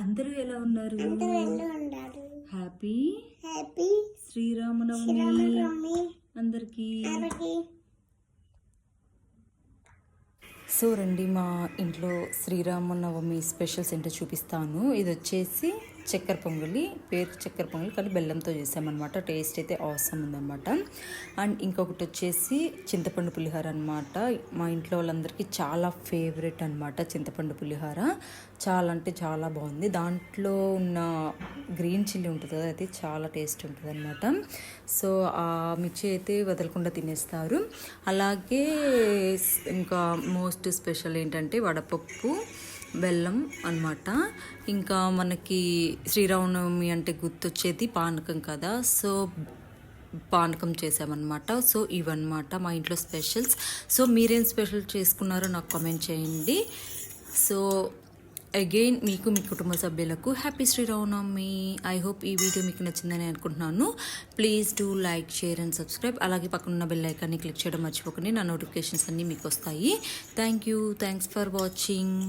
అందరూ ఎలా ఉన్నారు? హ్యాపీ శ్రీరామనవమి అందరికీ. సో రండి, మా ఇంట్లో శ్రీరామనవమి స్పెషల్స్ ఏంటో చూపిస్తాను. ఇది వచ్చేసి చక్కెర పొంగలి, పేరు చక్కెర పొంగలి కానీ బెల్లంతో చేసామన్నమాట. టేస్ట్ అయితే అవసరం ఉందన్నమాట. అండ్ ఇంకొకటి వచ్చేసి చింతపండు పులిహోర అనమాట. మా ఇంట్లో వాళ్ళందరికీ చాలా ఫేవరెట్ అనమాట చింతపండు పులిహోర. చాలా అంటే చాలా బాగుంది. దాంట్లో ఉన్న గ్రీన్ చిల్లీ ఉంటుంది కదా, అది చాలా టేస్ట్ ఉంటుంది అనమాట. సో ఆ మిర్చి అయితే వదలకుండా తినేస్తారు. అలాగే ఇంకా మోస్ట్ స్పెషల్ ఏంటంటే వడపప్పు, బెల్లం అన్నమాట. ఇంకా మనకి శ్రీరామనవమి అంటే గుర్తొచ్చేది పానకం కదా, సో పానకం చేసామన్నమాట. సో ఇవన్నమాట మా ఇంట్లో స్పెషల్స్. సో మీరేం స్పెషల్ చేసుకున్నారో నాకు కామెంట్ చేయండి. సో అగైన్ మీకు, మీ కుటుంబ సభ్యులకు హ్యాపీ శ్రీరామనవమి. ఐ హోప్ ఈ వీడియో మీకు నచ్చిందని అనుకుంటున్నాను. Please do like, share and subscribe. అలాగే పక్కనున్న బెల్ ఐకాన్ని క్లిక్ చేయడం మర్చిపోకండి. నా నోటిఫికేషన్స్ అన్నీ మీకు వస్తాయి. Thanks for watching.